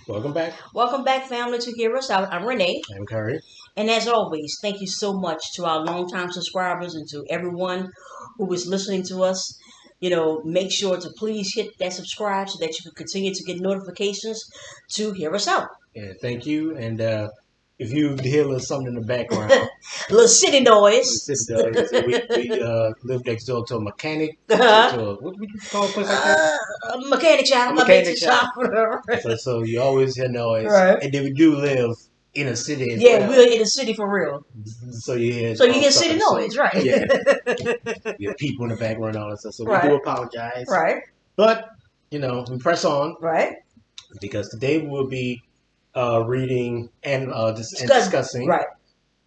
Welcome back. Welcome back, family, to Hear Us Out. I'm Renee. I'm Curry. And as always, thank you so much to our longtime subscribers and to everyone who is listening to us. Make sure to please hit that subscribe so that you can continue to get notifications to Hear Us Out. Yeah, thank you. And if you hear a little something in the background, A little city noise. we live next door to a mechanic. Uh-huh. To a, what do you call a place like that? A mechanic shop, A mechanic basic shop. whatever. So you always hear noise. Right. And then we do live in a city as Yeah, well. we're in the city for real. So you hear City noise, right? Yeah. You have people in the background and all that stuff. So we Right. do apologize. Right. But, we press on. Right. Because today we'll be reading and discussing right.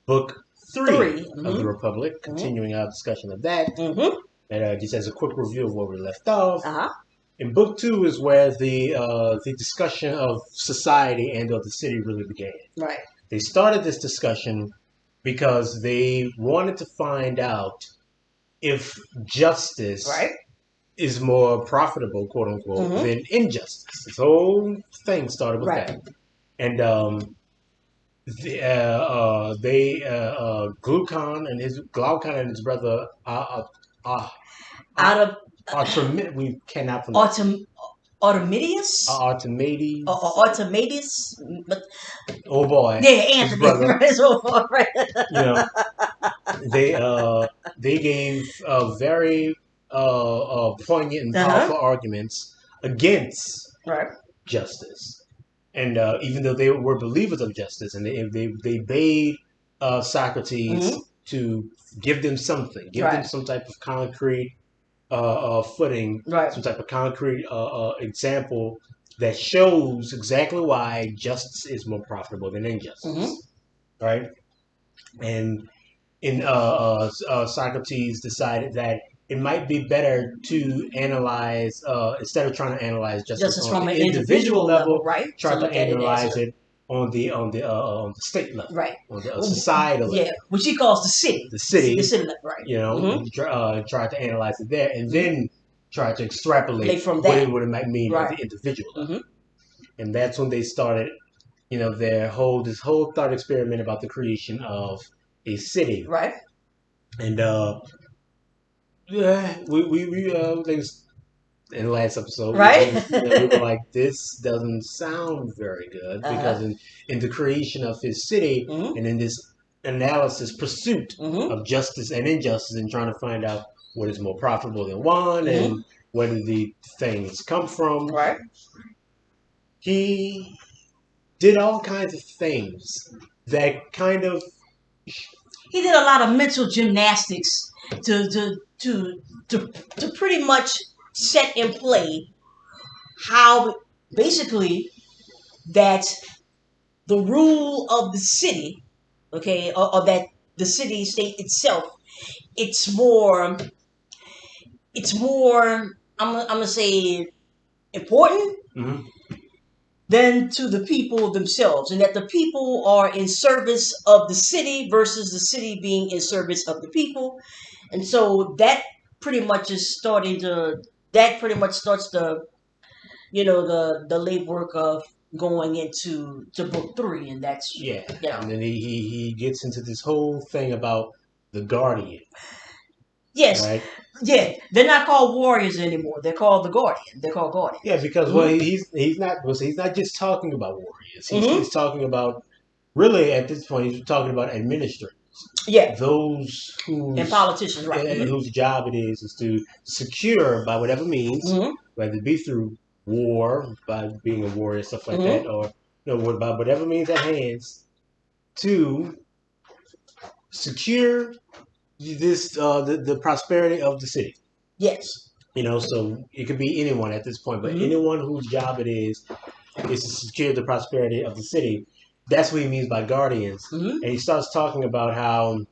book 3 Mm-hmm. of the Republic, continuing our discussion of that. Mm-hmm. And just as a quick review of where we left off, Uh-huh. in book 2 is where the discussion of society and of the city really began. Right. They started this discussion because they wanted to find out if justice is more profitable, quote unquote, than injustice. This whole thing started with that. And Glaucon and his brother we cannot pronounce Artemidius? Artemides. Artemidius? Oh boy. Yeah, Anthony. Right. They gave very poignant and powerful arguments against justice. And even though they were believers of justice, and they bade Socrates to give them something, give them some type of concrete footing, some type of concrete example that shows exactly why justice is more profitable than injustice, right? And Socrates decided that it might be better to analyze, instead of trying to analyze justice on an individual level, try to analyze it on the state level, on the societal level. Yeah, which he calls the city. The city, right. Try to analyze it there, and then try to extrapolate from that what it might mean on the individual level. And that's when they started, this whole thought experiment about the creation of a city, right? And we in the last episode, we were like, this doesn't sound very good, because in the creation of his city and in this analysis pursuit of justice and injustice, and trying to find out what is more profitable than one and where do the things come from, he did all kinds of things that kind of he did a lot of mental gymnastics to pretty much set in play how basically that the rule of the city, okay, or that the city state itself, it's more I'm gonna say important than to the people themselves, and that the people are in service of the city versus the city being in service of the people. And so that pretty much starts the the legwork of going into book 3, and that's and then he gets into this whole thing about the guardian. Yes. Right? Yeah, they're not called warriors anymore. They're called the guardian. They're called guardians. Yeah, because he's not just talking about warriors. He's talking about, really at this point, he's talking about administrators. Yeah, those and politicians, right? Whose job it is to secure, by whatever means, whether it be through war, by being a warrior, stuff like that, or by whatever means at hands, to secure this the prosperity of the city. Yes. So it could be anyone at this point, but anyone whose job it is to secure the prosperity of the city. That's what he means by guardians. And he starts talking about how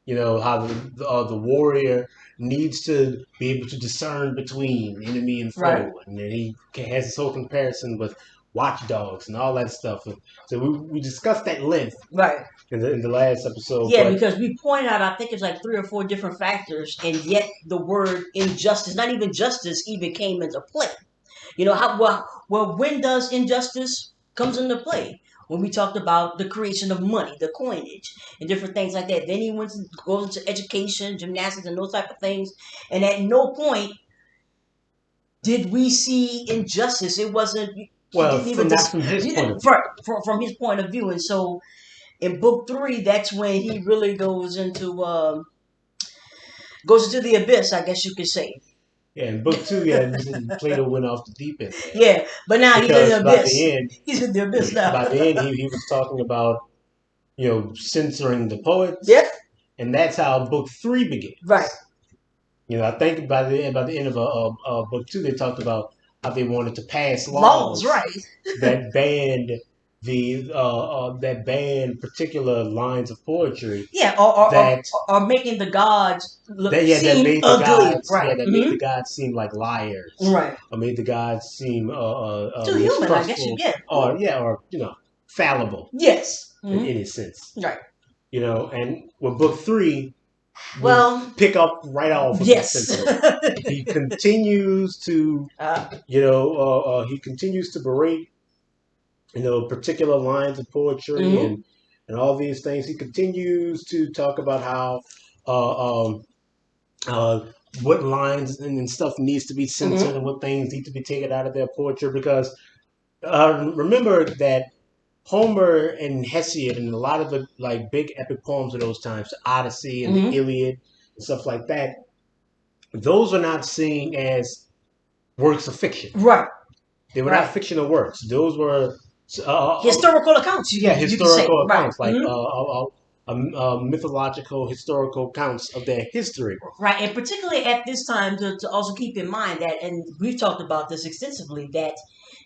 the warrior needs to be able to discern between enemy and foe, and then he has this whole comparison with watchdogs and all that stuff. So we discussed that length, in the last episode. Yeah, because we pointed out, I think it's like 3 or 4 different factors, and yet the word injustice, not even justice, even came into play. You know how well when does injustice comes into play? When we talked about the creation of money, the coinage, and different things like that. Then he goes into education, gymnastics, and those type of things. And at no point did we see injustice. It wasn't. He didn't even from his point of view. From his point of view. And so in book 3, that's when he really goes into the abyss, I guess you could say. Yeah, in book 2, Plato went off the deep end there. Yeah, but now he's in the abyss. He's in the abyss now. By the end, he was talking about, censoring the poets. Yeah. And that's how book 3 begins. Right. I think by the end of book 2, they talked about how they wanted to pass laws right, that banned that banned particular lines of poetry. Yeah, or making the gods look seem ugly. Gods, right. Yeah, that made the gods seem like liars. Right. Or made the gods seem too human, I guess you get. Or fallible. Yes. In any sense. Right. And with book 3, well, pick up right off of yes. He continues to he continues to berate particular lines of poetry and all these things. He continues to talk about how what lines and stuff needs to be censored and what things need to be taken out of their poetry, because remember that Homer and Hesiod and a lot of the big epic poems of those times, the Odyssey and the Iliad and stuff like that, those are not seen as works of fiction. Right. They were not fictional works. Those were historical accounts. Historical accounts, right. Mythological, historical accounts of their history. Right, and particularly at this time, to also keep in mind that, and we've talked about this extensively, that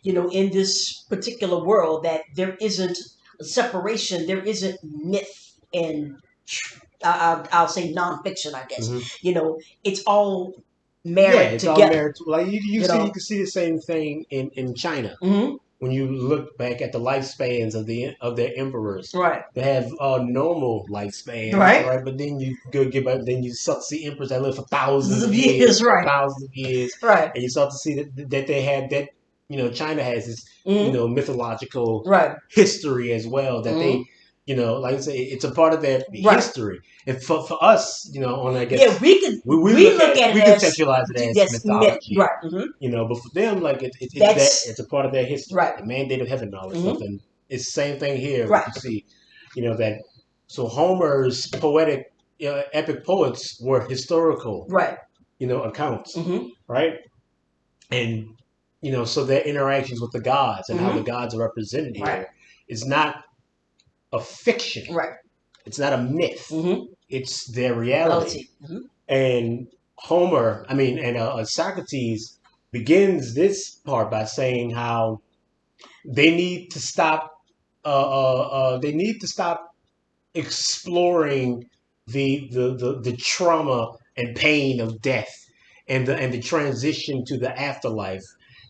in this particular world, that there isn't a separation, there isn't myth and I'll say nonfiction, I guess. It's all married together. All married. You can see the same thing in China. When you look back at the lifespans of their emperors, right? They have normal lifespans, right? But then you then you start to see emperors that live for thousands of years, right? Thousands of years, right? And you start to see that they have that. China has this mythological history as well that they. Like I say, it's a part of their history. And for us, I guess we look at it we conceptualize it as mythology, right? But for them, it's a part of their history, right? The mandate of heaven and all that stuff. And it's the same thing here. Right. You see, that. So Homer's poetic, epic poets were historical, right? Accounts, right? And so their interactions with the gods and how the gods are represented here is not a fiction, right? It's not a myth. It's their reality. And Socrates begins this part by saying how they need to stop. They need to stop exploring the trauma and pain of death and the transition to the afterlife,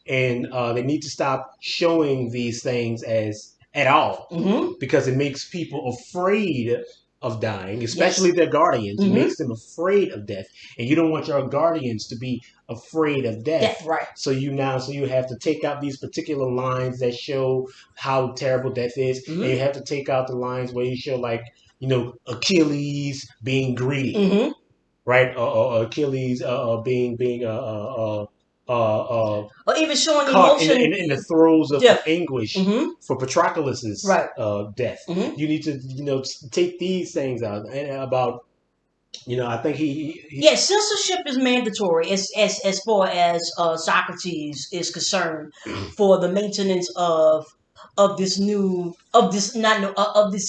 and they need to stop showing these things at all, because it makes people afraid of dying, especially their guardians. It makes them afraid of death, and you don't want your guardians to be afraid of death. Right. So you have to take out these particular lines that show how terrible death is, and you have to take out the lines where you show Achilles being greedy, right? Or Achilles being or even showing caught emotion in the throes of anguish for Patroclus's death. You need to take these things out, and about I think censorship is mandatory as far as Socrates is concerned for the maintenance of this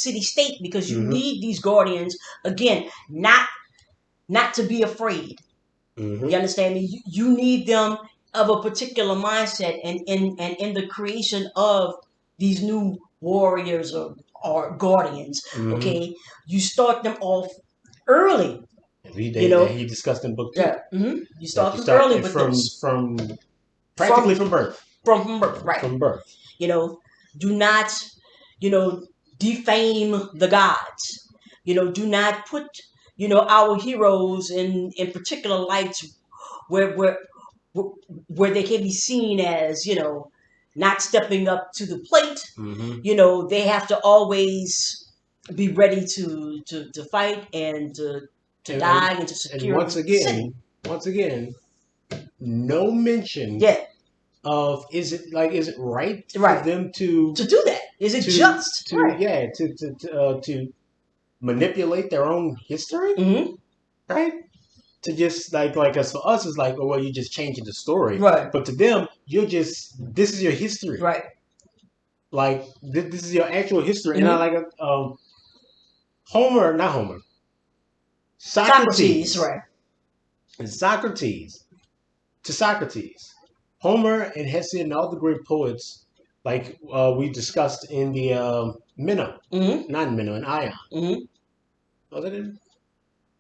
city state, because you need these guardians again not to be afraid. You understand me? You need them of a particular mindset, and in the creation of these new warriors or guardians. Okay, you start them off early. He discussed in book 2. You start them early with from practically from birth. From birth, right? From birth. Do not defame the gods. Do not put our heroes in particular lights where where they can be seen as, not stepping up to the plate. Mm-hmm. They have to always be ready to fight and to die and to secure. And once again, no mention. Yeah. Of is it right for them to do that? Is it just to manipulate their own history? Mm-hmm. Right? To just like us, for us, it's like, oh, well, you're just changing the story. Right. But to them, this is your history. Right. Like this is your actual history. Mm-hmm. And I like not Homer. Socrates. Right. And Socrates. To Socrates. Homer and Hesiod and all the great poets, like we discussed in the Minnow, not in Minnow, in Ion. Mm-hmm. Was it in?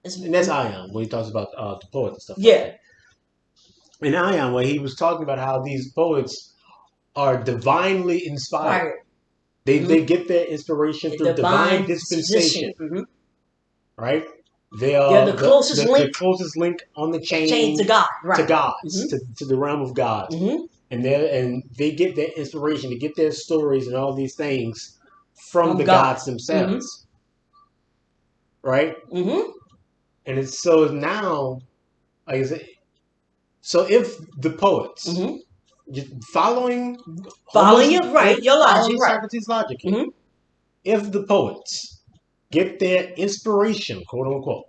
And that's Ion, when he talks about the poets and stuff. Yeah. Like that. In Ion, where he was talking about how these poets are divinely inspired. Right. They get their inspiration through divine dispensation. Mm-hmm. Right? They're the closest link. The closest link on the chain to God. Right. To gods, to the realm of gods. Mm-hmm. And they get their inspiration, to get their stories and all these things from the gods themselves. Mm-hmm. Right? Mm-hmm. And it's so now, like I said, so if the poets, following your right, your logic, Socrates' logic, if the poets get their inspiration, quote unquote,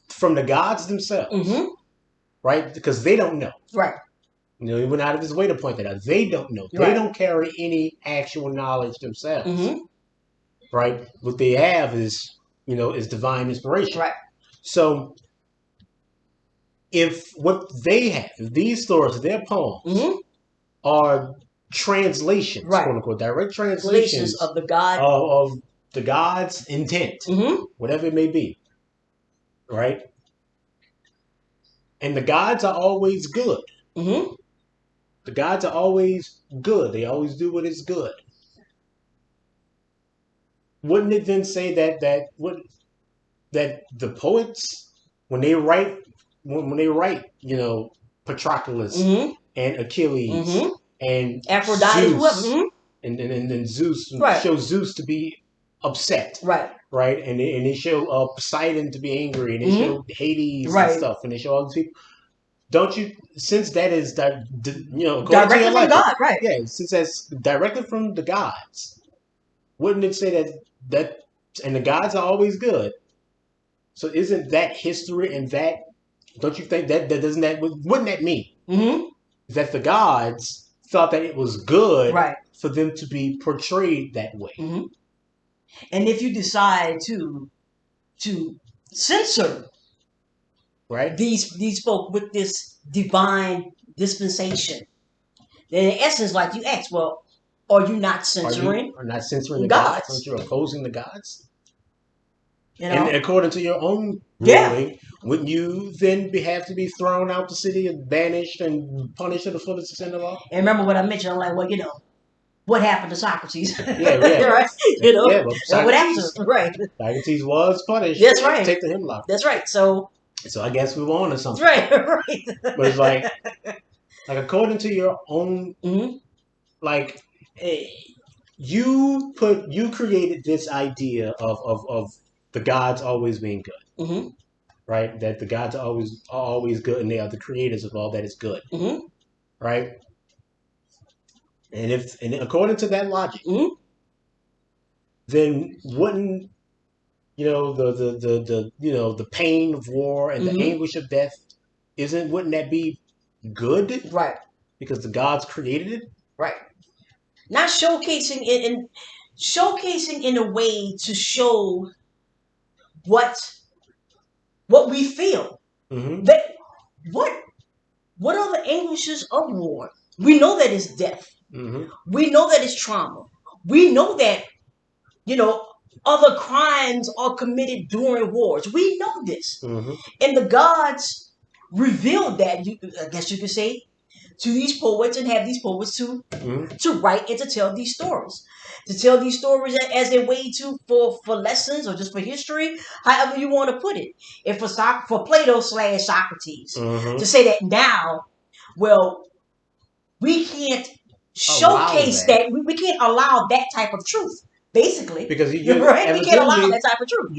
from the gods themselves, right? Because they don't know, right? He went out of his way to point that out. They don't know. Right. They don't carry any actual knowledge themselves, right? What they have is divine inspiration, right? So if what they have, if these stories, their poems, are translations, quote unquote, direct translations of the God of the God's intent, whatever it may be, right? And the gods are always good. Mm-hmm. The gods are always good. They always do what is good. Wouldn't it then say that the poets, when they write, Patroclus and Achilles and Aphrodite, Zeus, and Zeus show Zeus to be upset, right, and they show Poseidon to be angry, and they show Hades and stuff, and they show all these people. Don't you, since that is directly from God, right? Yeah, since that's directly from the gods, wouldn't it say that and the gods are always good? So isn't that history, and that, don't you think that wouldn't that mean that the gods thought that it was good for them to be portrayed that way? Mm-hmm. And if you decide to censor these folk with this divine dispensation, then in essence, like you asked, well, are you not censoring? Are not censoring the gods? Aren't you opposing the gods? And according to your own ruling, wouldn't you then have to be thrown out the city and banished and punished to the fullest extent of all? And remember what I mentioned, I'm like, well, what happened to Socrates? Yeah. Right? What happened to him? Right. Socrates was punished. That's right. Take the hemlock. That's right. So I guess we were on to something. Right. But it's like according to your own, you created this idea of the gods always being good, right? That the gods are always good, and they are the creators of all that is good, right? And according to that logic, then wouldn't the pain of war and the anguish of death wouldn't that be good? Right. Because the gods created it? Right. Not showcasing it showcasing in a way to show what we feel. That what are the anguishes of war? We know that it's death. We know that it's trauma. We know that other crimes are committed during wars. We know this. And the gods revealed that, I guess you could say, to these poets and have these poets to write and to tell these stories. To tell these stories as a way for lessons or just for history, however you want to put it. And for Plato / Socrates, to say that now, well, we can't showcase that. We can't allow that type of truth. Basically, because you're right. We can't allow that type of truth.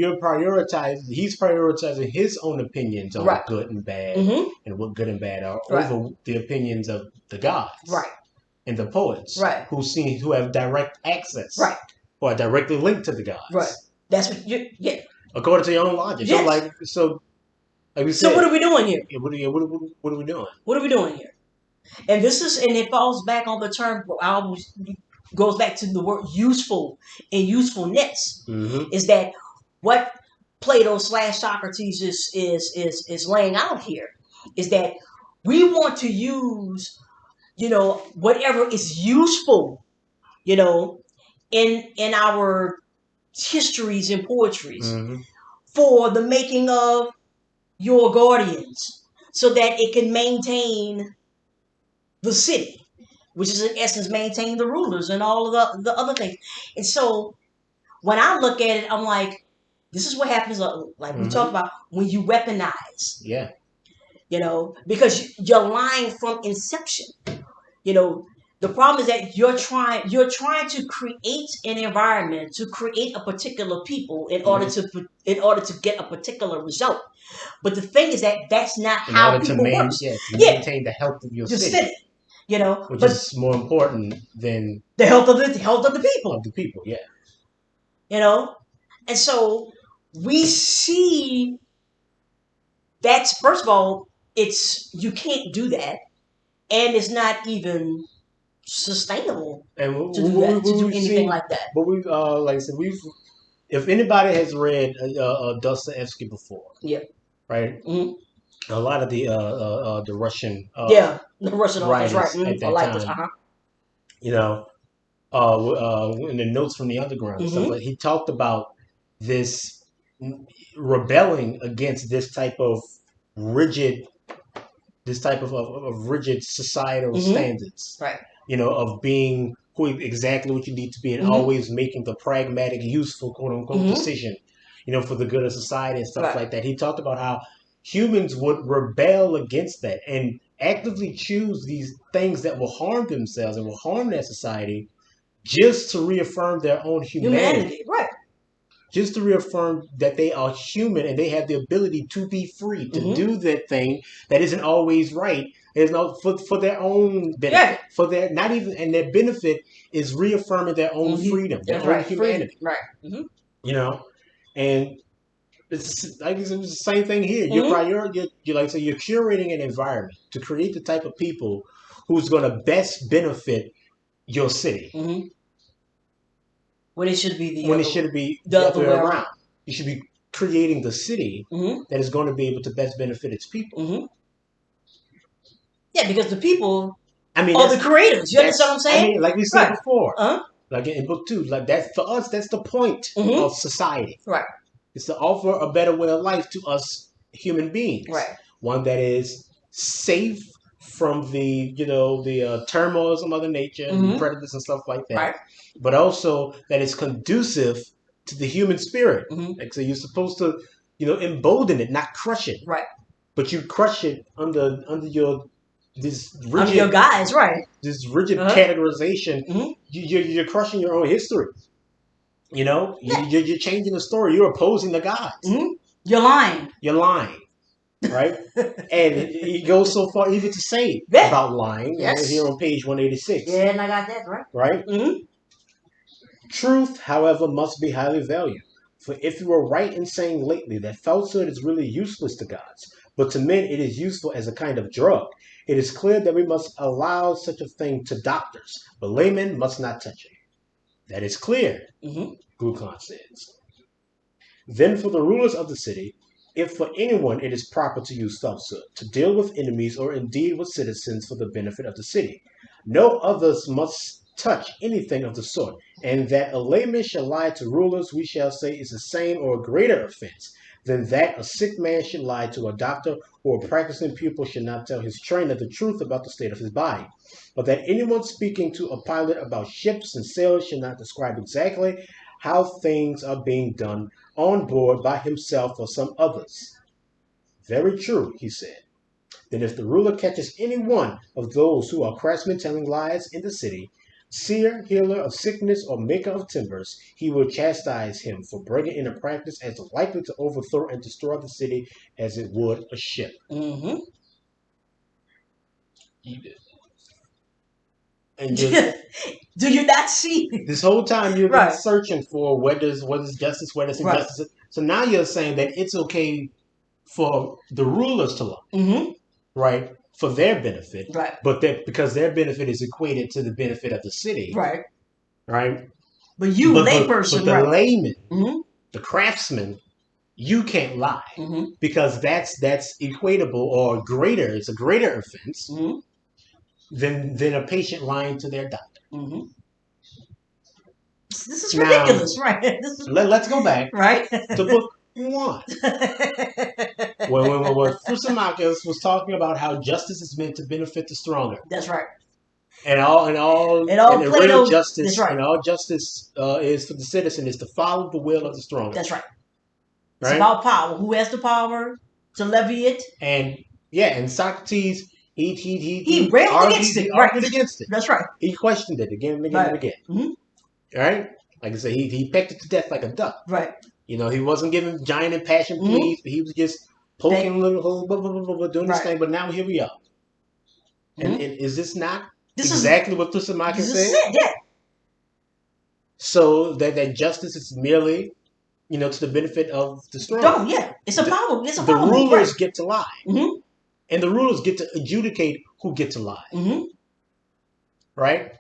He's prioritizing his own opinions on what good and bad and what good and bad are over the opinions of the gods, and the poets, who have direct access, or are directly linked to the gods, That's what you according to your own logic. Yes. So we said, so what are we doing here? What are we doing? What are we doing here? And it falls back on the term. Goes back to the word useful and usefulness. Is that what Plato / Socrates is laying out here? Is that we want to use, whatever is useful, in our histories and poetries for the making of your guardians, so that it can maintain the city, which is in essence maintain the rulers and all of the other things. And so when I look at it, I'm like, this is what happens, like we talked about, when you weaponize. Yeah. Because you're lying from inception. The problem is that you're trying to create an environment, to create a particular people in order to get a particular result. But the thing is that that's not how people work. To maintain the health of your city. Which is more important than the health of the people. Of the people, yeah. And so we see that's, first of all, you can't do that, and it's not even sustainable to do anything like that. But we, like I said, if anybody has read Dostoevsky before, right? A lot of the Russian the Russian authors, at that time, in the Notes from the Underground stuff, like, he talked about this rebelling against this type of rigid societal standards, of being exactly what you need to be, and always making the pragmatic, useful, quote unquote, decision, for the good of society and stuff like that. He talked about how humans would rebel against that and actively choose these things that will harm themselves and will harm their society, just to reaffirm their own humanity. Right. Just to reaffirm that they are human and they have the ability to be free, to do that thing that isn't always right. It's not for their own benefit. For their their benefit is reaffirming their own freedom, their own humanity. Right. And it's like it's the same thing here. You're curating an environment to create the type of people who's going to best benefit your city. When it should be the other way around. You should be creating the city that is going to be able to best benefit its people. Yeah, because the people are the creators. You understand what I'm saying? Like we said before, like in book 2, like that's for us. That's the point of society. Right. It's to offer a better way of life to us human beings. Right. One that is safe from the turmoils of Mother Nature, and predators and stuff like that. Right. But also that is conducive to the human spirit. Like, so you're supposed to, embolden it, not crush it. Right. But you crush it under your rigid, your guise, right? This rigid categorization. You're crushing your own history. You're changing the story. You're opposing the gods. You're lying. Right? And he goes so far even to say about lying. Yes. Here on page 186. Yeah, and I got that, right? Right? Truth, however, must be highly valued. For if you were right in saying lately that falsehood is really useless to gods, but to men it is useful as a kind of drug, it is clear that we must allow such a thing to doctors, but laymen must not touch it. That is clear, Glucon says. Then for the rulers of the city, if for anyone it is proper to use falsehood, to deal with enemies or indeed with citizens for the benefit of the city, no others must touch anything of the sort, and that a layman shall lie to rulers, we shall say, is the same or a greater offense than that a sick man should lie to a doctor or a practicing pupil should not tell his trainer the truth about the state of his body, but that anyone speaking to a pilot about ships and sailors should not describe exactly how things are being done on board by himself or some others. Very true, he said. Then if the ruler catches any one of those who are craftsmen telling lies in the city, seer, healer of sickness, or maker of timbers, he will chastise him for bringing in a practice as likely to overthrow and destroy the city as it would a ship. Mm-hmm. And just, do you not see this whole time you've been searching for what is justice, what is injustice. So now you're saying that it's okay for the rulers to lie, mm-hmm. right? For their benefit, right? But that because their benefit is equated to the benefit of the city, right? But layperson, but the layman, mm-hmm. the craftsman, you can't lie mm-hmm. because that's equatable or greater. It's a greater offense mm-hmm. than a patient lying to their doctor. Mm-hmm. This is ridiculous, right? Let's go back, right? to book 1. when Thrasymachus was talking about how justice is meant to benefit the stronger. That's right. And Plato, real justice, that's right. And all justice is for the citizen is to follow the will of the stronger. That's right. It's about power. Who has the power to levy it? And Socrates, he railed against it. He argued against it. That's right. He questioned it again and again and again. Mm-hmm. Right? Like I said, he pecked it to death like a duck. Right. He wasn't giving giant impassioned pleas, but he was just poking little hole, doing this thing. But now here we are. Mm-hmm. And is this not exactly what Thrasymachus said? Yeah. So that justice is merely, to the benefit of the strong. Oh, yeah. It's a power. It's a power. The rulers get to lie. Mm-hmm. And the rulers get to adjudicate who get to lie. Mm-hmm. Right?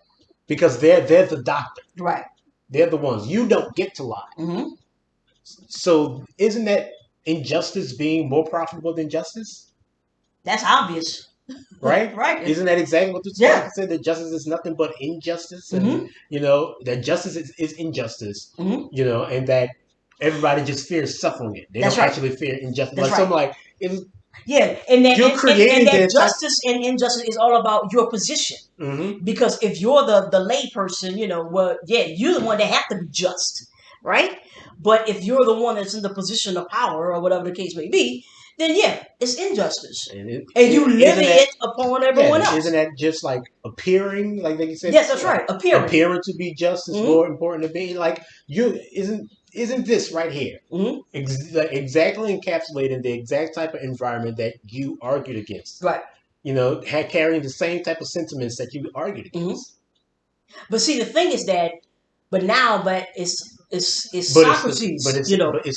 Because they're the doctor. Right. They're the ones. You don't get to lie. Mm-hmm. So isn't that injustice being more profitable than justice? That's obvious. Right? Right. Isn't that exactly what the Socrates said? That justice is nothing but injustice? And, that justice is injustice, mm-hmm. And that everybody just fears suffering it. They don't actually fear injustice. That's something like, and that justice and injustice is all about your position. Mm-hmm. Because if you're the lay person, you're the one that have to be just, right? But if you're the one that's in the position of power or whatever the case may be, then it's injustice. And you levy it upon everyone else. Isn't that just like appearing, like you said? Yes, that's right. Appearing to be just is mm-hmm. more important to be like isn't this right here mm-hmm. Exactly encapsulating the exact type of environment that you argued against? Right. Carrying the same type of sentiments that you argued against. Mm-hmm. But see, the thing is that, it's Socrates. But it's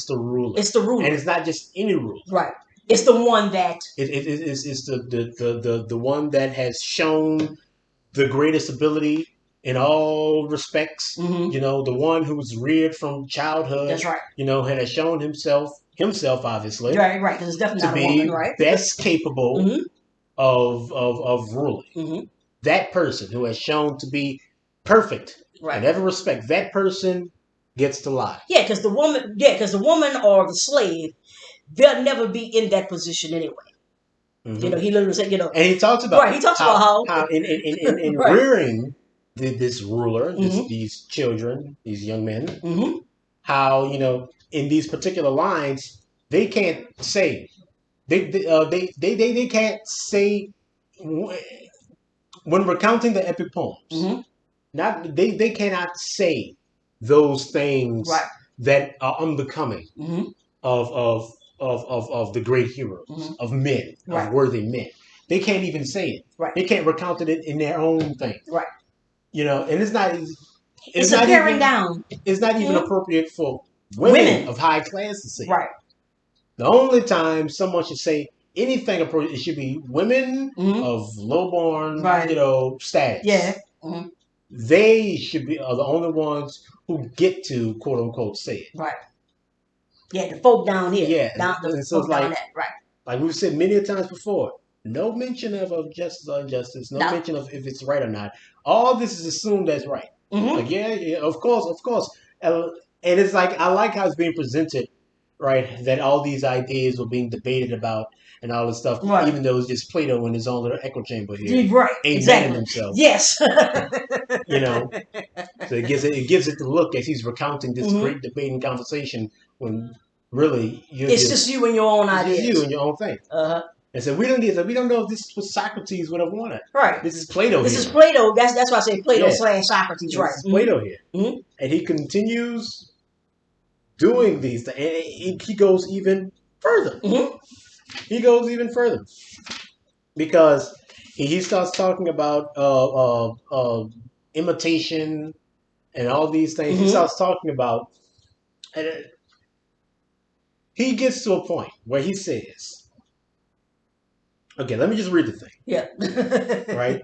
the ruler. It's the ruler, and it's not just any ruler. Right. It's the one that it's the one that has shown the greatest ability in all respects. Mm-hmm. The one who was reared from childhood. That's right. And has shown himself obviously. Right. Because it's definitely not a woman, right? Best capable mm-hmm. of ruling. Mm-hmm. That person who has shown to be perfect in every respect. That person gets to lie. Yeah, because the woman or the slave, they'll never be in that position anyway. Mm-hmm. He literally said, and he talks about how in rearing this ruler, mm-hmm. these children, these young men, mm-hmm. how in these particular lines they can't say they can't say when recounting the epic poems. Mm-hmm. Not they cannot say those things that are unbecoming mm-hmm. of the great heroes, mm-hmm. of men, of worthy men. They can't even say it. Right. They can't recount it in their own thing. Right. And it's not. It's a paring down. It's not even mm-hmm. appropriate for women of high class to say. Right. The only time someone should say anything appropriate, it should be women mm-hmm. of lowborn, status. Yeah. Mm-hmm. They should be the only ones who get to quote unquote say it. Right. Yeah, the folk down here. Yeah. The folk down that. Right. Like we've said many times before, no mention of justice or injustice, no mention of if it's right or not. All this is assumed as right. Mm-hmm. Like, of course. And it's like, I like how it's being presented right? That all these ideas were being debated about and all this stuff, right. even though it's just Plato in his own little echo chamber here, right? amen himself. Yes, so it gives it the look as he's recounting this great debating conversation when really it's just you and your own ideas. Just you and your own thing. And so we don't know if this was Socrates would have wanted. Right. This is Plato. This is Plato. That's why I say Plato / Socrates. Right. This is Plato here, and he continues doing these things. And he goes even further. He goes even further because he starts talking about imitation and all these things. He starts talking about, and he gets to a point where he says, okay, let me just read the thing. Yeah. Right?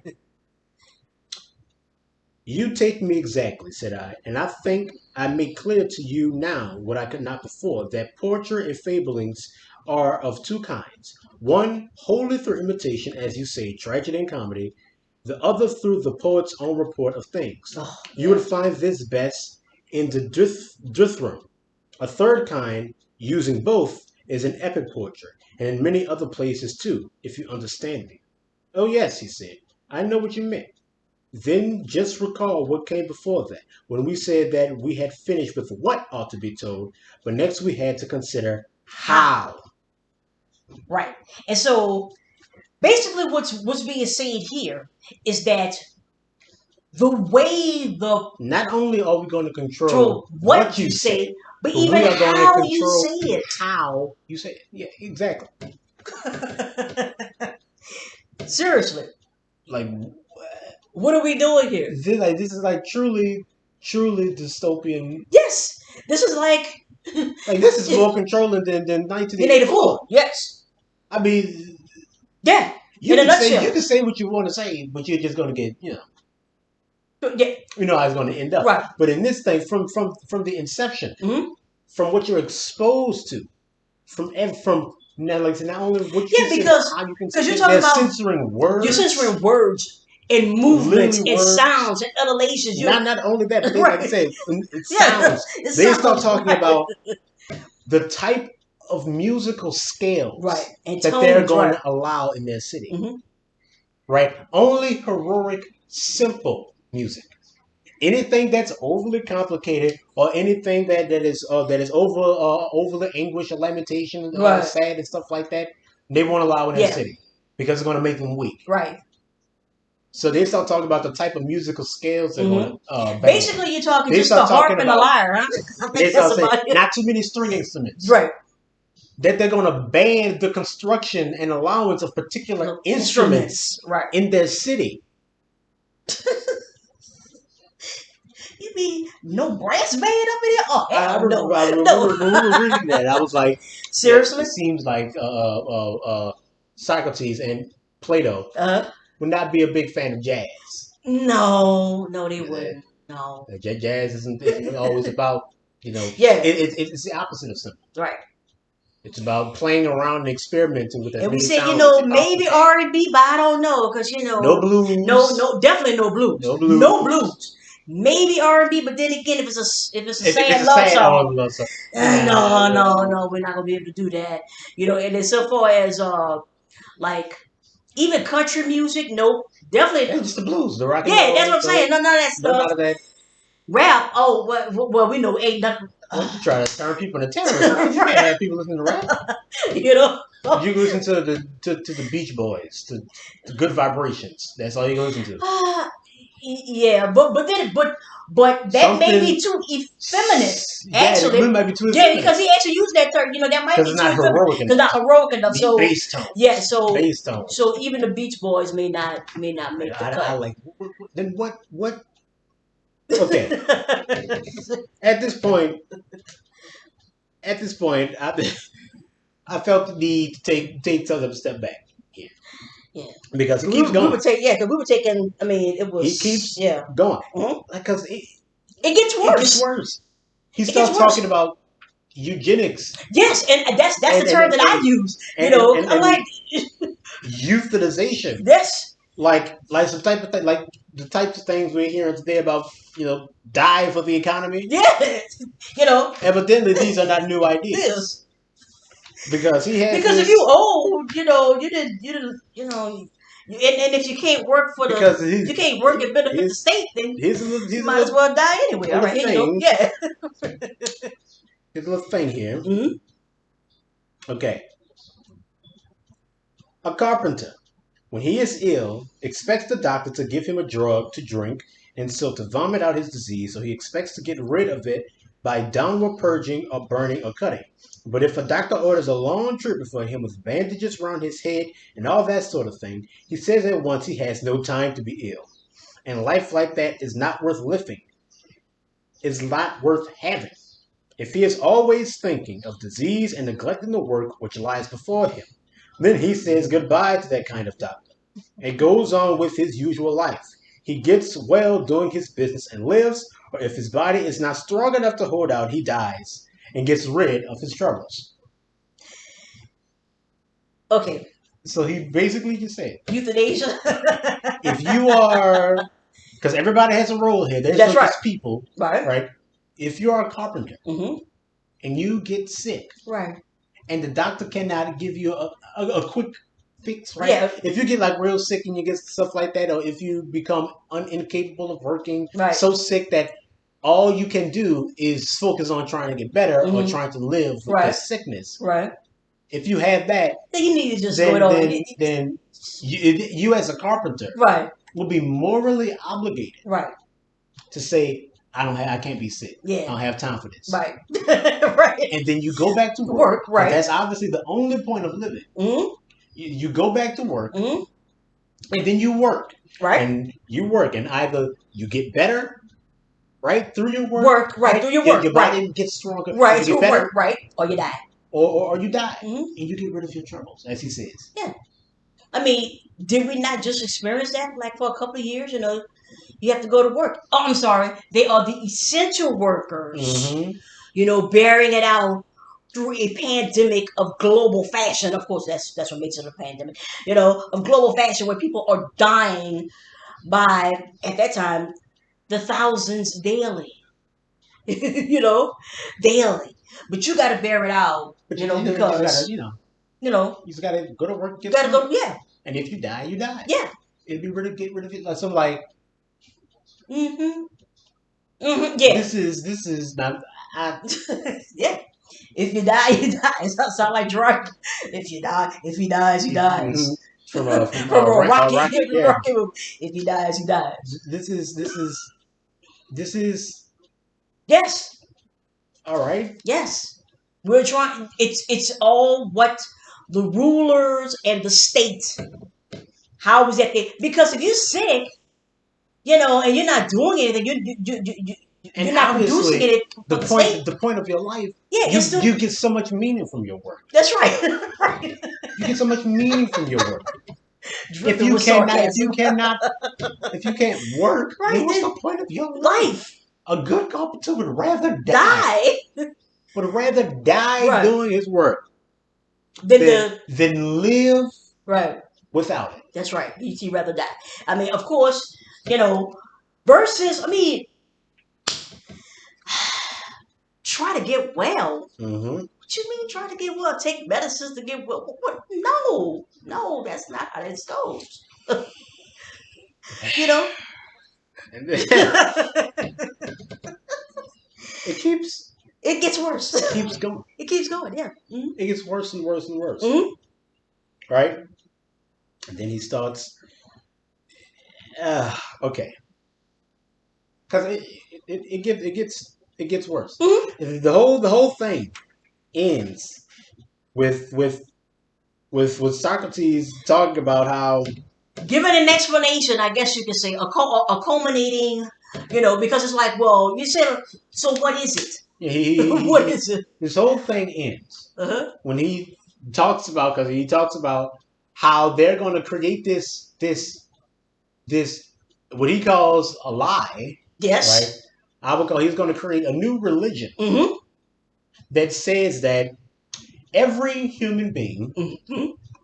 You take me exactly, said I, and I think I make clear to you now what I could not before, that poetry and fablings are of two kinds. One, wholly through imitation, as you say, tragedy and comedy. The other through the poet's own report of things. You would find this best in the Drithrum. A third kind, using both, is in epic poetry, and in many other places too, if you understand me. Oh yes, he said, I know what you meant. Then just recall what came before that, when we said that we had finished with what ought to be told, but next we had to consider how. Right. And so basically what's being said here is that the way not only are we going to control what you say, but even how you say it. How you say it. Yeah, exactly. Seriously. Like, what are we doing here? This is like truly dystopian. Yes. This is like this is more controlling than 1984. Yes. I mean, yeah. You can say what you want to say, but you're just going to get, Yeah. You know how it's going to end up. Right. But in this thing, from the inception, from what you're exposed to, from now, like not only what you because how you can you're talking about censoring words. You're censoring words and movements and sounds and utterances. Not only that, but they, like I said, it sounds. They start talking about the type of musical scales and that they're going to allow in their city. Right? Only heroic, simple music. Anything that's overly complicated or anything that is overly anguish or lamentation, sad and stuff like that, they won't allow in their city because it's going to make them weak. Right. So they start talking about the type of musical scales they're going to basically, you're talking just the harp and the lyre, huh? They start saying not too many string instruments. Right. That they're going to ban the construction and allowance of particular instruments in their city. You mean no brass band up in here? Oh, I remember reading that. I was like, seriously? It seems like Socrates and Plato would not be a big fan of jazz. No, they wouldn't. No. Jazz isn't always about, it's the opposite of simple. Right. It's about playing around and experimenting with that. And we said, maybe R&B, but I don't know, because no blues. No, definitely no blues. No blues. Maybe R&B, but then again, if it's a sad love song, no, we're not gonna be able to do that. And then so far as like even country music, no, definitely. It's the blues, the rock and roll. Yeah, that's what I'm saying. None of that stuff. None of that. Rap. Oh, well, we know ain't nothing. You try to turn people into terrorists. You can't have people listening to rap. You listen to the Beach Boys, to Good Vibrations. That's all you listen to. Yeah, but that may be too effeminate. Actually, it might be too effeminate. Yeah, because he actually used that term. That might be too effeminate. Because not heroic enough. So bass tone. Yeah, so bass tone. So even the Beach Boys may not make the cut. I like. Then what? Okay. At this point, I felt the need to take a step back here. Yeah. Because he keeps going. Because we were taking. I mean, it was. He keeps going. Because it gets worse. It gets worse. He starts talking about eugenics. Yes, and that's the term that I use. I'm like euthanization. Yes. Like some type of thing, like the types of things we're hearing today about, die for the economy. Yeah. Evidently, these are not new ideas. Because he has. Because if you old, you didn't, and if you can't work for you can't work and benefit the state, then you might as well die anyway. All right, yeah. Here's a little thing here. Mm-hmm. Okay. A carpenter, when he is ill, expects the doctor to give him a drug to drink and so to vomit out his disease, so he expects to get rid of it by downward purging or burning or cutting. But if a doctor orders a long treatment for him with bandages around his head and all that sort of thing, he says at once he has no time to be ill. And life like that is not worth living. It's not worth having. If he is always thinking of disease and neglecting the work which lies before him, then he says goodbye to that kind of doctor and goes on with his usual life. He gets well doing his business and lives, or if his body is not strong enough to hold out, he dies and gets rid of his troubles. Okay. So he basically just said euthanasia. If you are, because everybody has a role here. There's That's right. People, right? If you are a carpenter and you get sick, right, and the doctor cannot give you a quick fix, right? Yeah. If you get like real sick and you get stuff like that, or if you become incapable of working, so sick that all you can do is focus on trying to get better or trying to live with this sickness. Right. If you have that, then you need to just go it on. Then you as a carpenter, will be morally obligated, to say, I can't be sick. Yeah. I don't have time for this. Right. Right. And then you go back to work. Right. That's obviously the only point of living. Mm-hmm. You go back to work. Mm-hmm. And then you work. Right. And you work. And either you get better, right, through your work. Through your work. Your body gets stronger. Right. Through work. Right. Or you die. Or you die. Mm-hmm. And you get rid of your troubles, as he says. Yeah. I mean, did we not just experience that like for a couple of years? You have to go to work. Oh, I'm sorry. They are the essential workers, bearing it out through a pandemic of global fashion. Of course, that's what makes it a pandemic, of global fashion where people are dying by, at that time, the thousands daily, daily. But you got to bear it out, because, you just got to go to work. You got to go, yeah. And if you die, you die. Yeah. It'd be get rid of it. Like, so like, yeah. This is not. Yeah. If you die, you die. It sound like drug. If you die, if he dies, he dies. From a rocket. Yeah. If he dies, he dies. This is. Yes. All right. Yes. We're trying. It's all what the rulers and the state. How is that? Because if you're sick, and you're not doing anything, you're not producing it. The point of your life. Yeah, you get so much meaning from your work. That's right. You get so much meaning from your work. If you can't work, then what's the point of your life? A good carpenter would rather die. Would rather die doing his work than live without it. That's right. He'd rather die. I mean, of course, versus, try to get well. Mm-hmm. What you mean try to get well? Take medicines to get well? What? No, that's not how this goes. It gets worse. It keeps going. It keeps going, yeah. Mm-hmm. It gets worse and worse and worse. Mm-hmm. Right? And then he starts. Okay. Because it gets worse. Mm-hmm. The whole thing ends with Socrates talking about how, given an explanation, I guess you could say a culminating, because it's like, well, you said, so what is it? What is it? This whole thing ends when he talks about how they're going to create this what he calls a lie. Yes. Right. He's going to create a new religion that says that every human being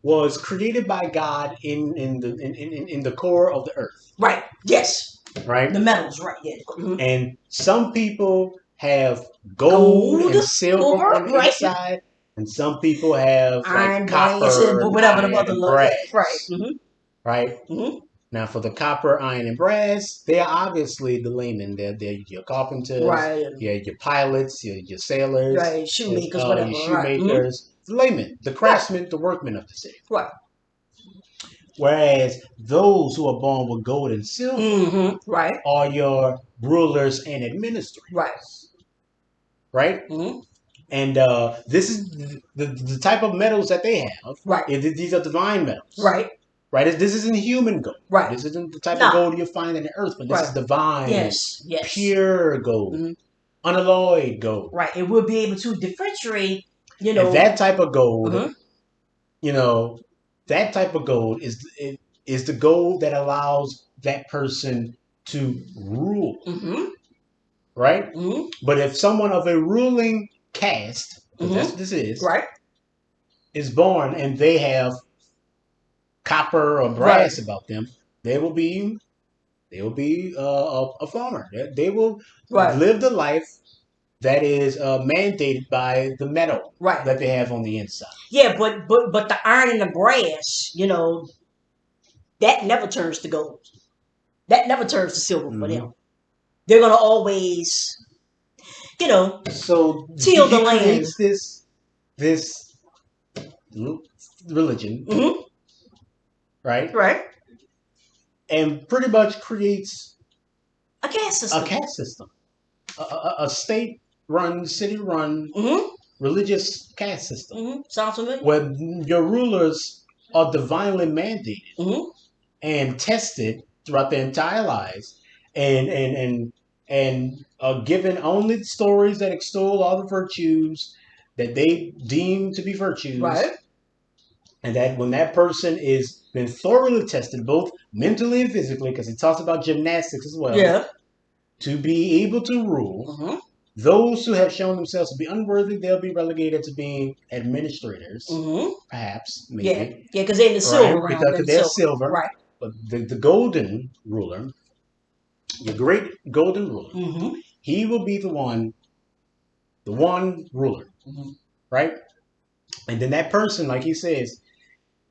was created by God in the core of the earth. Right. Yes. Right. The metals. Right. Yeah. Mm-hmm. And some people have gold and silver on the inside, And some people have iron, like brass, copper, and whatever the iron, other and look. brass. Right. Mm-hmm. Right? Mm-hmm. Now, for the copper, iron, and brass, they are obviously the laymen. They're your carpenters, Right. your pilots, your sailors, right. Shoemakers, whatever. your Right. Mm-hmm. shoemakers, the laymen, the craftsmen, the workmen of the city. Right. Whereas those who are born with gold and silver Mm-hmm. Right. are your rulers and administrators. Right. Right? Mm-hmm. And this is the type of metals that they have. Right. These are divine metals. Right. Right? This isn't human gold. Right. This isn't the type of gold you'll find in the earth, but this is divine, yes. pure gold, unalloyed gold. Right. And we'll be able to differentiate, And that type of gold, that type of gold is the gold that allows that person to rule. Mm-hmm. Right? Mm-hmm. But if someone of a ruling caste, because that's what this is, right, is born and they have copper or brass about them, they will be a farmer. They will live the life that is mandated by the metal that they have on the inside. Yeah, but the iron and the brass, that never turns to gold. That never turns to silver for them. They're gonna always, so till the land. Creates this religion, right? Right. And pretty much creates a caste system. A state-run, city-run, religious caste system. Sounds familiar. Where your rulers are divinely mandated and tested throughout their entire lives, and are given only stories that extol all the virtues that they deem to be virtues. Right. And that when that person is been thoroughly tested, both mentally and physically, because he talks about gymnastics as well. Yeah. To be able to rule, those who have shown themselves to be unworthy, they'll be relegated to being administrators, perhaps, maybe. Yeah, because they're in the silver. Because they're silver. Right. But the golden ruler, your great golden ruler, he will be the one ruler, right? And then that person, like he says,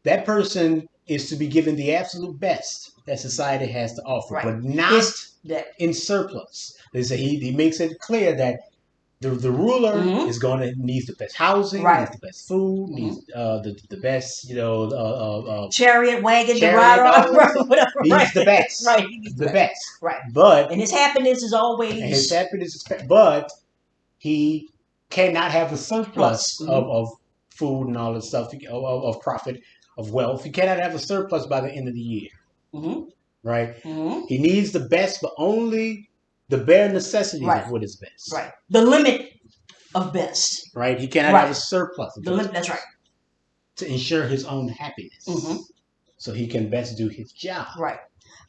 that person is to be given the absolute best that society has to offer, but not in surplus. He makes it clear that the ruler is going to need the best housing, needs the best food, needs the best, chariot, wagon, the rider, whatever. Needs the best, right? The best, right? But and his happiness is always but he cannot have the surplus of food and all this stuff of profit, of wealth. He cannot have a surplus by the end of the year, right? He needs the best, but only the bare necessities of what is best. Right. The limit of best. Right. He cannot have a surplus of the limit. That's right. To ensure his own happiness, so he can best do his job. Right.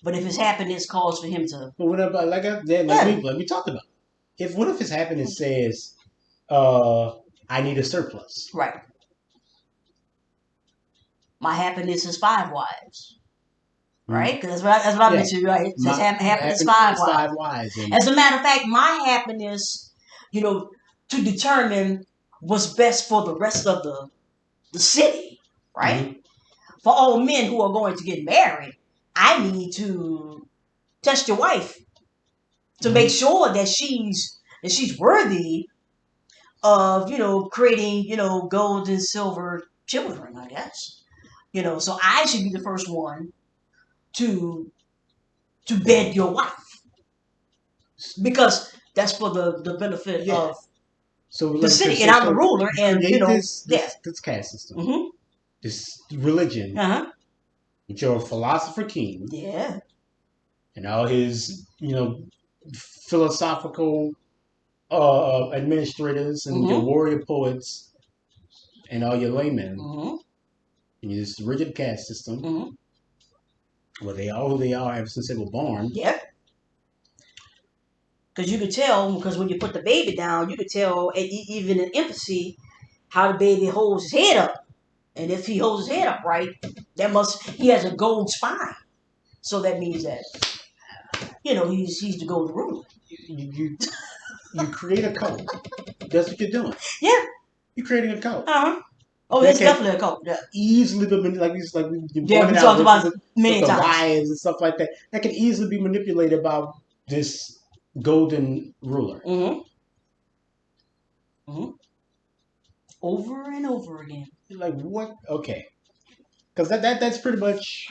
But if his happiness calls for him to, let me talk about it. What if his happiness says, "I need a surplus." Right. My happiness is 5 wives. Right? Because that's what I mentioned, right? It says happiness is 5 wives. As a matter of fact, my happiness, to determine what's best for the rest of the city, right? For all men who are going to get married, I need to test your wife to make sure that she's worthy of, creating, gold and silver children, I guess. So I should be the first one to bed your wife, because that's for the benefit of the city, and I'm the ruler, and this caste system, this religion, with your philosopher-king, and all his philosophical administrators and your warrior poets and all your laymen, and this rigid caste system. Well, they are who they are ever since they were born. Yeah. Because you could tell, because when you put the baby down, you could tell, even in infancy, how the baby holds his head up. And if he holds his head up right, he has a gold spine. So that means that, he's the golden ruler. You create a code. That's what you're doing. Yeah. You're creating a cult. Oh, it's definitely a cult. Yeah. Easily, like we talked about it many with the times. riots and stuff like that. That can easily be manipulated by this golden ruler. Over and over again. Like what? Okay, because that's pretty much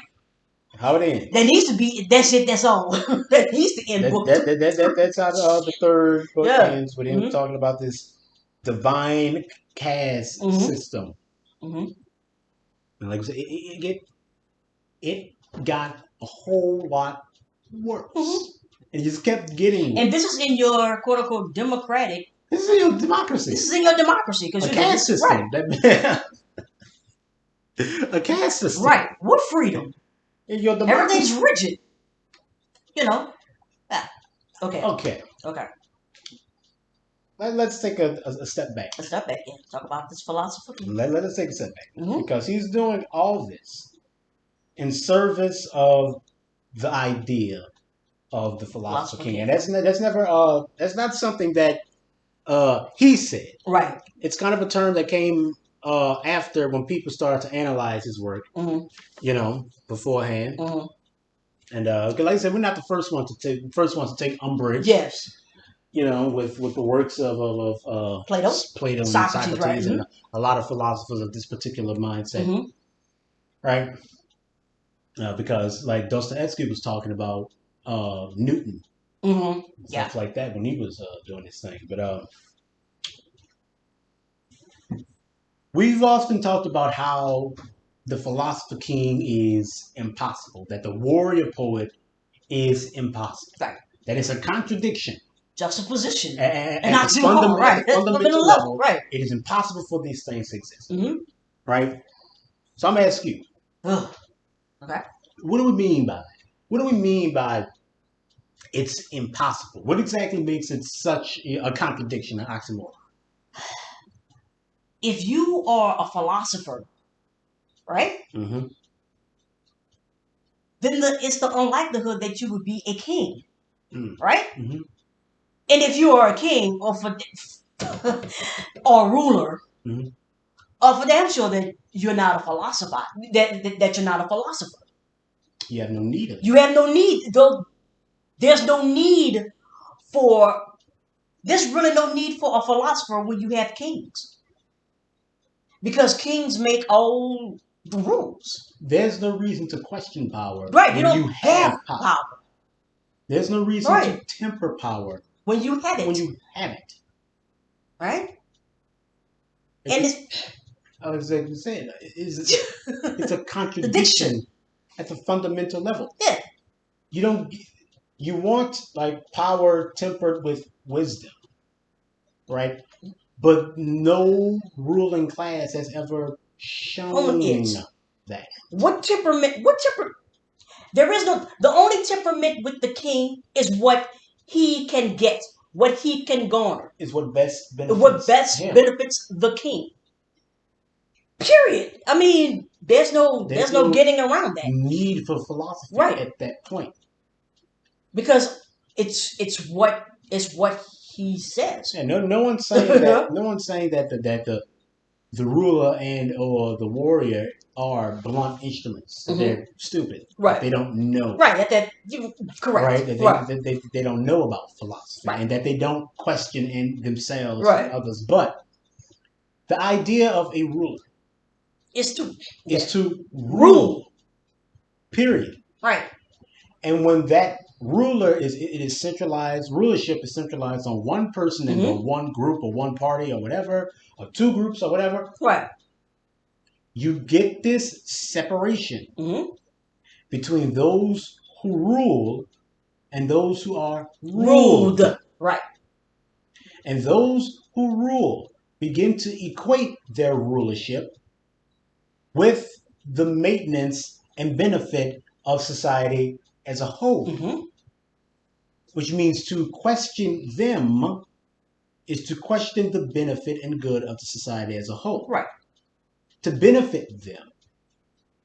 how it ends. There needs to be. That's it. That's all. That needs to end. That's how the third book ends with him talking about this divine caste system. And like I said, it got a whole lot worse. And just kept getting. And this is in your quote unquote democratic. This is in your democracy. This is in your democracy because a caste system. Right. A caste system. Right. What freedom? Your everything's rigid. You know. Okay. Okay. Let's take a step back. A step back, yeah. Talk about this philosopher. Let us take a step back. Because he's doing all this in service of the idea of the philosopher-king. And that's never that's not something that he said. Right. It's kind of a term that came after when people started to analyze his work. You know, beforehand. And like I said, we're not the first ones to take umbrage. Yes. You know, with the works of Plato, and Socrates, right? And a lot of philosophers of this particular mindset, right? Because like Dostoevsky was talking about Newton, stuff like that when he was doing his thing. But we've often talked about how the philosopher-king is impossible, that the warrior poet is impossible, right? That it's a contradiction. Juxtaposition, an oxymoron, right? At the fundamental level, right? It is impossible for these things to exist, right? So I'm gonna ask you, okay, what do we mean by that? What do we mean by it's impossible? What exactly makes it such a contradiction, an oxymoron? If you are a philosopher, right? Then it's the unlikelihood that you would be a king, right? And if you are a king or or ruler, for damn sure that you're not a philosopher. That you're not a philosopher. You have no need of it. You have no need. Though there's no need for. There's really no need for a philosopher when you have kings, because kings make all the rules. There's no reason to question power. Right. You don't have power. There's no reason to temper power. When you have it. Right? And I was saying, it's a contradiction at the fundamental level. Yeah. You want like power tempered with wisdom, right? But no ruling class has ever shown that. What temperament? There is no. The only temperament with the king is what he can get, what he can garner. Is what best benefits benefits the king. Period. I mean, there's no getting around that. Need for philosophy at that point. Because it's what he says. Yeah, no one's saying that. No one's saying that the ruler and or the warrior are blunt instruments. They're stupid. Right. They don't know. Right. Correct. Right. That they don't know about philosophy. Right. And that they don't question in themselves and others. But the idea of a ruler is to rule. Period. Right. And when that ruler is centralized, rulership is centralized on one person and one group or one party or whatever, or two groups or whatever. Right. You get this separation between those who rule and those who are ruled. Right. And those who rule begin to equate their rulership with the maintenance and benefit of society as a whole. Which means to question them is to question the benefit and good of the society as a whole. Right. To benefit them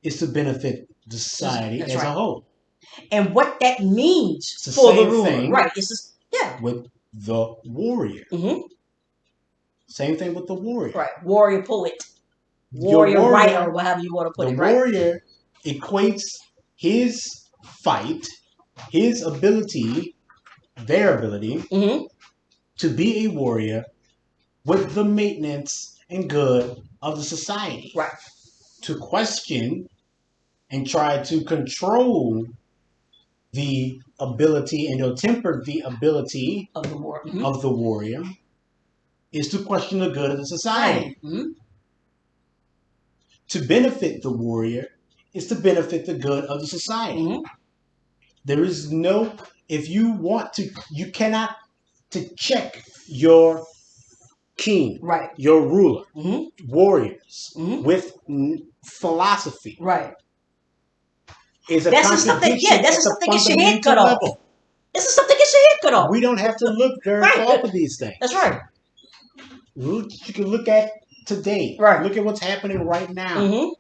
is to benefit the society as a whole. And what that means for the ruler, right? It's with the warrior. Same thing with the warrior. Right. Warrior poet. Warrior writer, whatever you want to put it. The warrior equates his fight, his ability, their ability to be a warrior with the maintenance and good of the society. Right. To question and try to control the ability and to temper the ability of the warrior is to question the good of the society. Right. To benefit the warrior is to benefit the good of the society. There is no, if you want to, you cannot to check your king, right, your ruler, warriors with philosophy. Right. Is a that's the stuff that, that's the stuff that gets your head cut off. This is something that gets your head cut off. We don't have to look very far for these things. That's right. You can look at today. Right. Look at what's happening right now.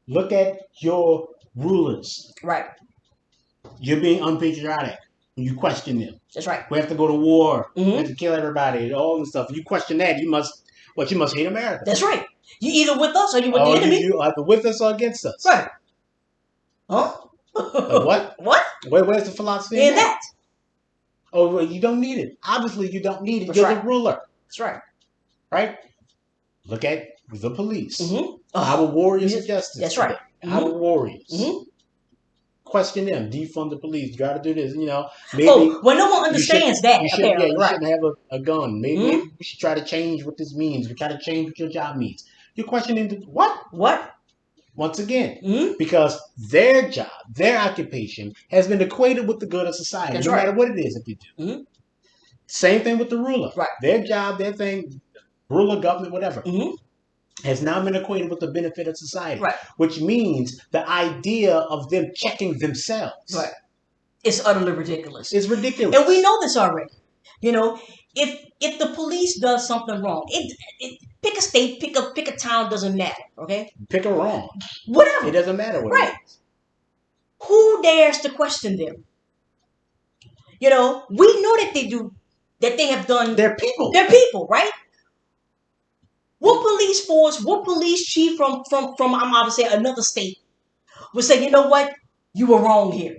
Look at your rulers. Right. You're being unpatriotic. You question them. That's right. We have to go to war. We have to kill everybody. All this stuff. You question that, you must hate America. That's right. You either with us or you with the enemy. You either with us or against us. Right. Huh? What? What? Where's the philosophy in that? Oh, well, you don't need it. Obviously, you don't need it. That's You're right. the ruler. That's right. Right? Look at the police. Our warriors of justice. That's right. Our warriors. Question them. Defund the police. You got to do this. Maybe. Well, no one understands that. You shouldn't have a gun. Maybe we should try to change what this means. We try to change what your job means. You're questioning what? What? Once again, because their job, their occupation has been equated with the good of society, That's no right. matter what it is that they do. Same thing with the ruler. Right. Their job, their thing, ruler, government, whatever, has now been equated with the benefit of society. Right. Which means the idea of them checking themselves. Right. It's utterly ridiculous. It's ridiculous. And we know this already. If the police does something wrong, pick a state, pick a town, doesn't matter. Okay. Pick a wrong. Whatever. It doesn't matter what. Right. Who dares to question them? We know that they do, that they have done. They're people. They're people, right? What police force, what police chief from I'm about to say another state would say, you know what, you were wrong here.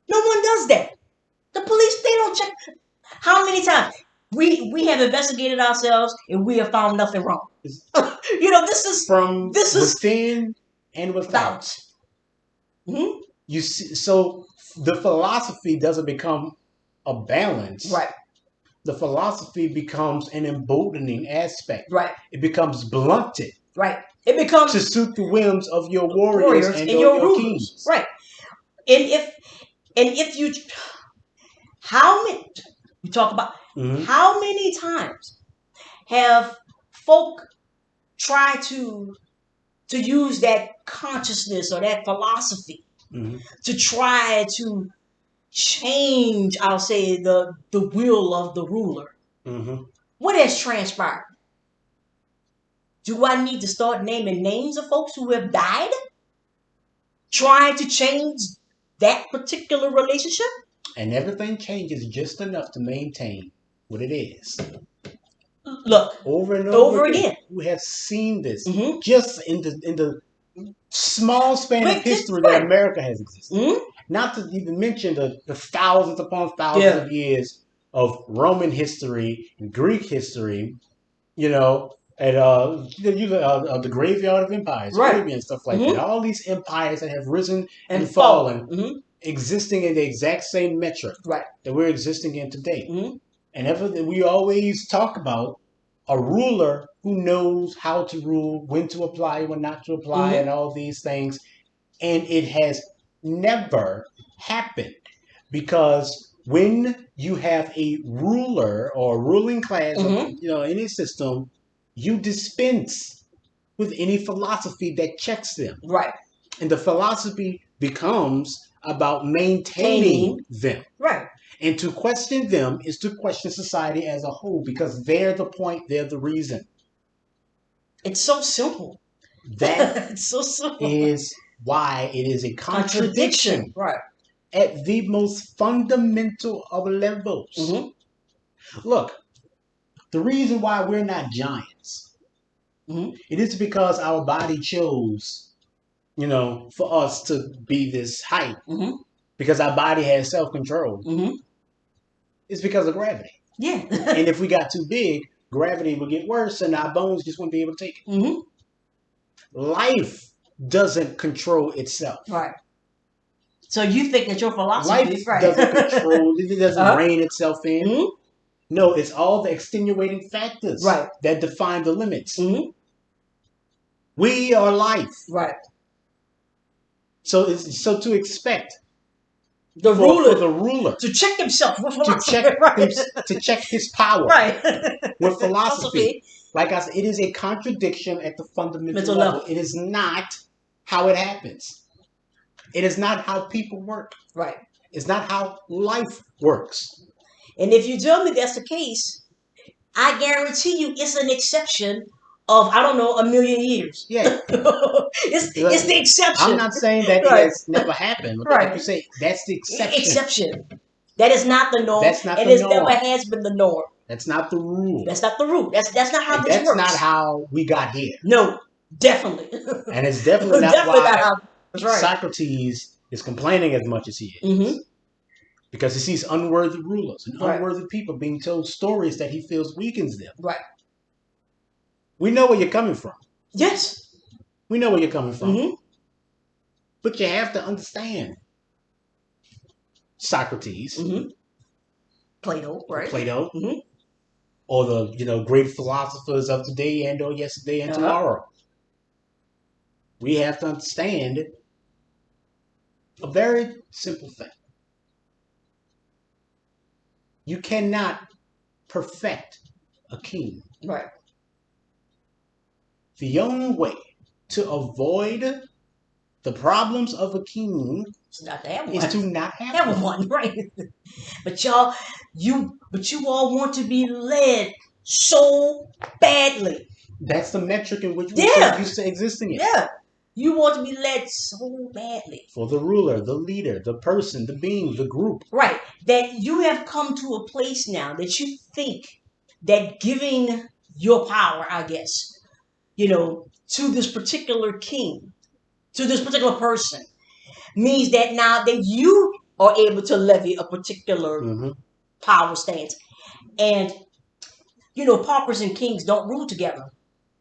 No one does that. The police, they don't check. How many times we have investigated ourselves and we have found nothing wrong. This is within and without. You see, so the philosophy doesn't become a balance. Right. The philosophy becomes an emboldening aspect. Right. It becomes blunted. Right. It becomes to suit the whims of your warriors and your rulers. Kings. Right. And if you, how many, you talk about how many times have folk tried to use that consciousness or that philosophy to try to change, I'll say, the will of the ruler. What has transpired? Do I need to start naming names of folks who have died trying to change that particular relationship? And everything changes just enough to maintain what it is. Look, over and over again. We have seen this just in the small span of history that America has existed. Not to even mention the thousands upon thousands of years of Roman history and Greek history, and the graveyard of empires, Arabia and stuff like that. All these empires that have risen and fallen, existing in the exact same metric that we're existing in today. And we always talk about a ruler who knows how to rule, when to apply, when not to apply, and all these things. And it has never happened, because when you have a ruler or ruling class, any system, you dispense with any philosophy that checks them. Right. And the philosophy becomes about maintaining them. Right. And to question them is to question society as a whole, because they're the point, they're the reason. It's so simple. That it's so simple. Is why it is a contradiction. Right. At the most fundamental of levels. Look, The reason why we're not giants, it is because our body chose, for us to be this height. Because our body has self-control. It's because of gravity. Yeah. And if we got too big, gravity would get worse and our bones just wouldn't be able to take it. Life doesn't control itself. Right. So you think that your philosophy... Life doesn't control, it doesn't rein itself in. No, it's all the extenuating factors that define the limits. We are life. Right. So to expect the ruler to check himself with philosophy. To check his power with philosophy. Like I said, it is a contradiction at the fundamental level. It is not how it happens. It is not how people work. Right. It's not how life works. And if you tell me that's the case, I guarantee you it's an exception of, I don't know, 1,000,000 years. Yeah. It's the exception. I'm not saying that it has never happened. But like you say, that's the exception. That is not the norm. That's not the norm. It never has been the norm. That's not the rule. That's not the rule. That's not how this works. That's not how we got here. No, definitely. And it's definitely not why Socrates is complaining as much as he is. Because he sees unworthy rulers and unworthy people being told stories that he feels weakens them. Right. We know where you're coming from. Yes. We know where you're coming from. But you have to understand Socrates. Plato, right? Plato. Or the great philosophers of today and or yesterday and tomorrow. We have to understand a very simple thing. You cannot perfect a king. Right. The only way to avoid the problems of a king is to not have one. Right. But you all want to be led so badly. That's the metric in which we're so used to existing in. Yeah. You want to be led so badly. For the ruler, the leader, the person, the being, the group. Right. That you have come to a place now that you think that giving your power, I guess, to this particular king, to this particular person, means that now that you are able to levy a particular power stance. And, paupers and kings don't rule together.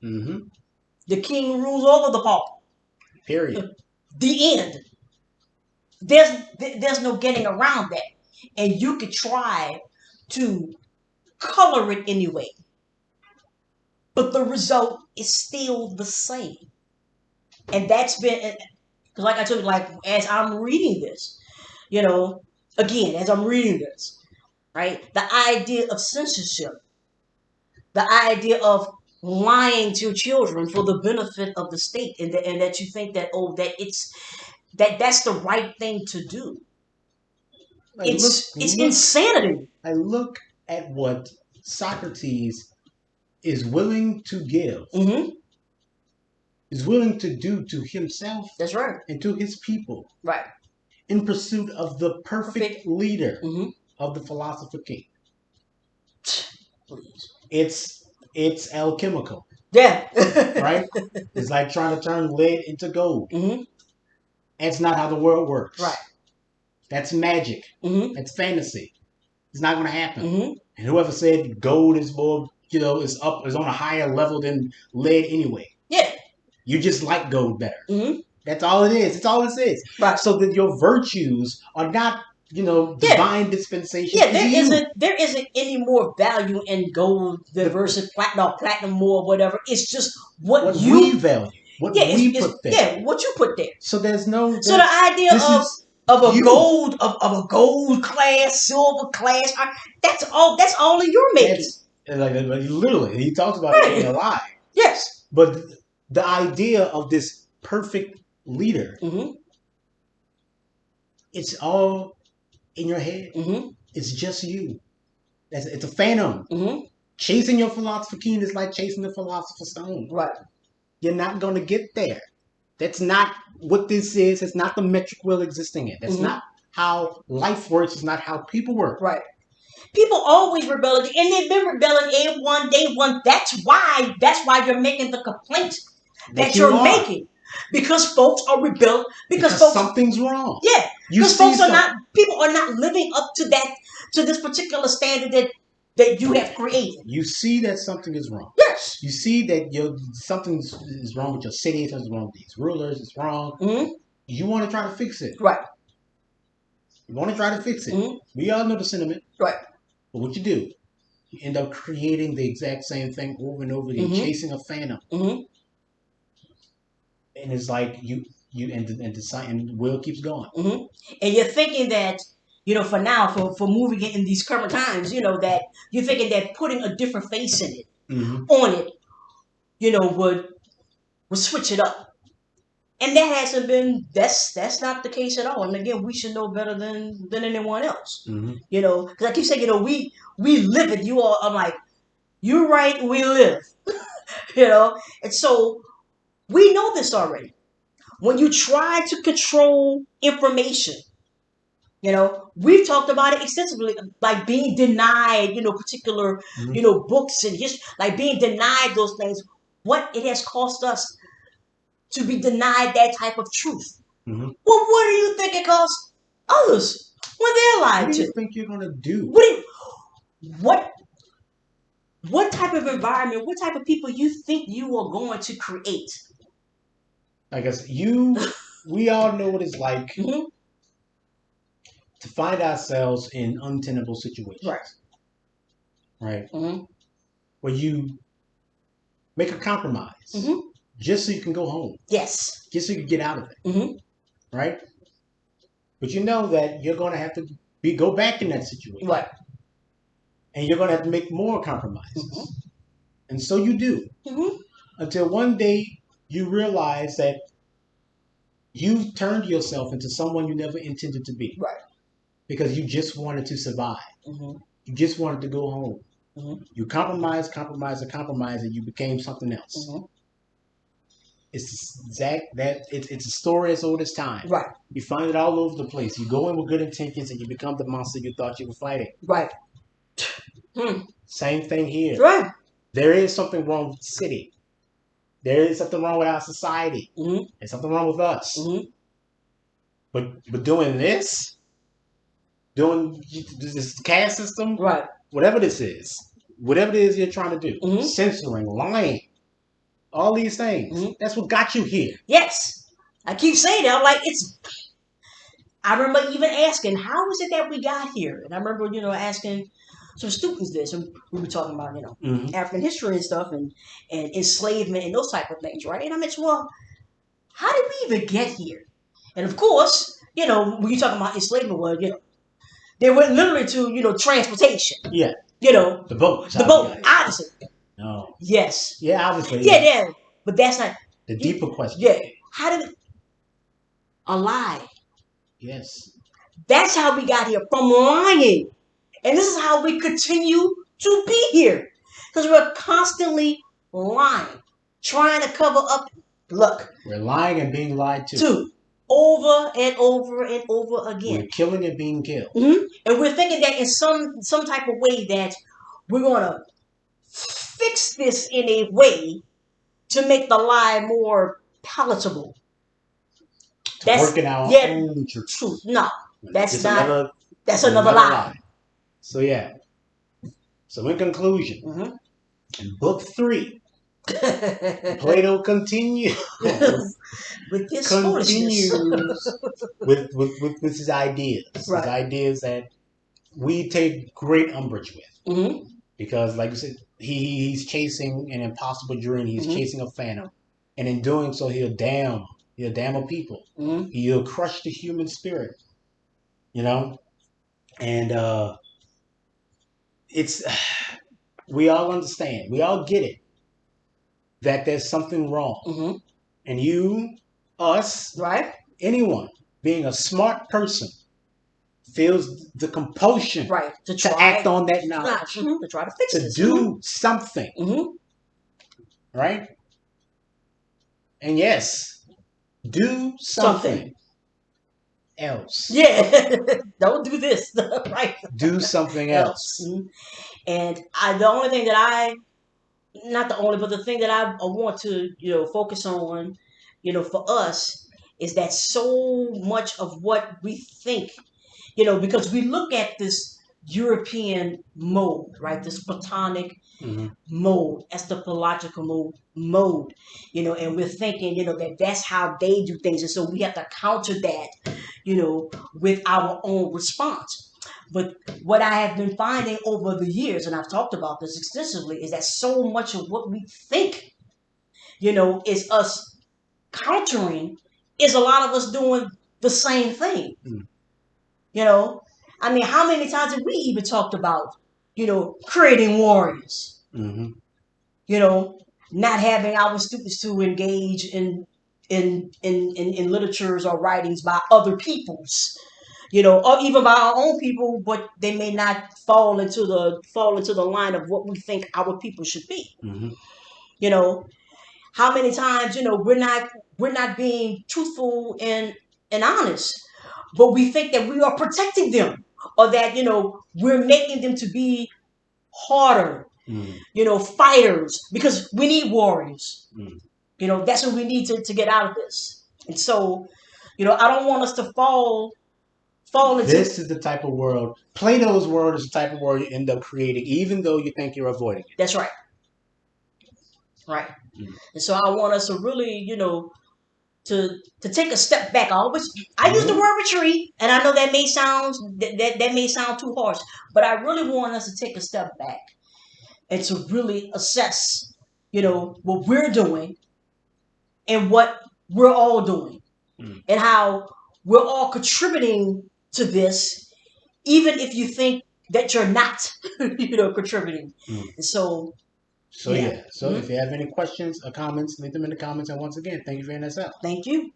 The king rules over the pauper. Period. The end. There's no getting around that. And you could try to color it anyway. But the result is still the same. And that's been, because like I told you, as I'm reading this, as I'm reading this, right, the idea of censorship, the idea of lying to your children for the benefit of the state, and that you think that that's the right thing to do. It's insanity. I look at what Socrates is willing to give, is willing to do to himself. That's right. And to his people. Right. In pursuit of the perfect leader of the philosopher-king. Please. It's alchemical. Yeah. Right? It's like trying to turn lead into gold. That's not how the world works. Right. That's magic. That's fantasy. It's not going to happen. And whoever said gold is more, is on a higher level than lead anyway. Yeah. You just like gold better. That's all it is. It's all it is. Right. So that your virtues are not, divine dispensation. Yeah, there isn't any more value in gold versus platinum more, whatever. It's just what we value. What we put there. Yeah, what you put there. So there's no. So the idea of a gold class, silver class, that's all you're making. Literally, he talks about it being a lie. Yes. But the idea of this perfect leader, it's all in your head. It's just you. It's a phantom. Chasing your philosopher-king is like chasing the philosopher's stone. Right. You're not going to get there. That's not what this is. It's not the metric we're existing in. That's not how life works. It's not how people work. Right. People always rebel, and they've been rebelling day one. That's why you're making the complaint that you're making. Because folks are rebelling. Because folks, something's wrong. Yeah. Because people are not living up to this particular standard that you have created. You see that something is wrong. Yes. You see that something is wrong with your city, something's wrong with these rulers, it's wrong. Mm-hmm. You want to try to fix it. Right. You want to try to fix it. Mm-hmm. We all know the sentiment. Right. But what you do, you end up creating the exact same thing over and over again, mm-hmm. chasing a phantom. Mm-hmm. And it's like and the wheel keeps going. Mm-hmm. And you're thinking that, for now, for moving it in these current times, that you're thinking that putting a different face in it, mm-hmm. on it, would switch it up. And that hasn't been, that's not the case at all. And again, we should know better than anyone else. Mm-hmm. Because I keep saying, we live it. You all, I'm like, you're right, we live. And so we know this already. When you try to control information, we've talked about it extensively, like being denied, particular, mm-hmm. Books and history, like being denied those things, what it has cost us to be denied that type of truth. Mm-hmm. Well, what do you think it costs others when they're lied to? What do you think you're going to do? What type of environment, what type of people you think you are going to create? I guess we all know what it's like mm-hmm. to find ourselves in untenable situations. Right. Right? Mm-hmm. Where you make a compromise. Mm-hmm. Just so you can go home. Yes. Just so you can get out of it. Mm-hmm. Right? But you know that you're going to have to go back in that situation. Right. And you're going to have to make more compromises. Mm-hmm. And so you do. Mm-hmm. Until one day you realize that you turned yourself into someone you never intended to be. Right. Because you just wanted to survive. Mm-hmm. You just wanted to go home. Mm-hmm. You compromised, and you became something else. Mm-hmm. It's it's a story as old as time. Right. You find it all over the place. You go in with good intentions and you become the monster you thought you were fighting. Right. Same thing here. Right. There is something wrong with the city. There is something wrong with our society. Mm-hmm. There's something wrong with us. Mm-hmm. But doing this caste system, right? Whatever it is you're trying to do, mm-hmm. censoring, lying, all these things. Mm-hmm. That's what got you here. Yes, I keep saying that. I'm like, I remember even asking, how is it that we got here? And I remember, asking some students this, and we were talking about, mm-hmm. African history and stuff, and enslavement and those type of things, right? And I mentioned, well, how did we even get here? And of course, when you're talking about enslavement, they went literally to, transportation. Yeah. The boat. Obviously. No. Yes. Yeah, obviously. Yeah. But that's not the deeper question. Yeah. How did a lie? Yes. That's how we got here, from lying. And this is how we continue to be here. Because we're constantly lying, trying to cover up. Look. We're lying and being lied to. Over and over and over again. We're killing and being killed. Mm-hmm. And we're thinking that in some type of way that we're going to fix this in a way to make the lie more palatable. That's working our own truth. No, that's another lie. So yeah. So in conclusion, mm-hmm. in book 3, Plato continues with his with his ideas. Right. His ideas that we take great umbrage with. Mm-hmm. Because like you said, he's chasing an impossible dream. He's mm-hmm. chasing a phantom. And in doing so, he'll damn a people. Mm-hmm. He'll crush the human spirit. And we all understand. We all get it. That there's something wrong. Mm-hmm. And us, right? Anyone being a smart person feels the compulsion right. to act on that knowledge. Mm-hmm. To try to fix it. To do something. Mm-hmm. Right? And yes, do something. else. Yeah, don't do this. Right? Do something else. Mm-hmm. And the only thing that not the only, but the thing that I want to, focus on, for us is that so much of what we think, because we look at this European mode, right? This Platonic mode, eschatological mode, and we're thinking, that that's how they do things. And so we have to counter that, with our own response. But what I have been finding over the years, and I've talked about this extensively, is that so much of what we think, is us countering, is a lot of us doing the same thing. I mean, how many times have we even talked about, creating warriors? Not having our students to engage in literatures or writings by other peoples, or even by our own people, but they may not fall into the line of what we think our people should be. How many times, we're not being truthful and honest, but we think that we are protecting them, or that, we're making them to be harder, fighters, because we need warriors. That's what we need to get out of this. And so, I don't want us to fall into... This is the type of world, Plato's world is the type of world you end up creating, even though you think you're avoiding it. That's right. Right. And so I want us to really, to take a step back. I use the word retreat, and I know that may sound that may sound too harsh, but I really want us to take a step back and to really assess, what we're doing and what we're all doing, and how we're all contributing to this, even if you think that you're not, contributing. And so yeah. So if you have any questions or comments, leave them in the comments. And once again, thank you for hearing us out. Thank you.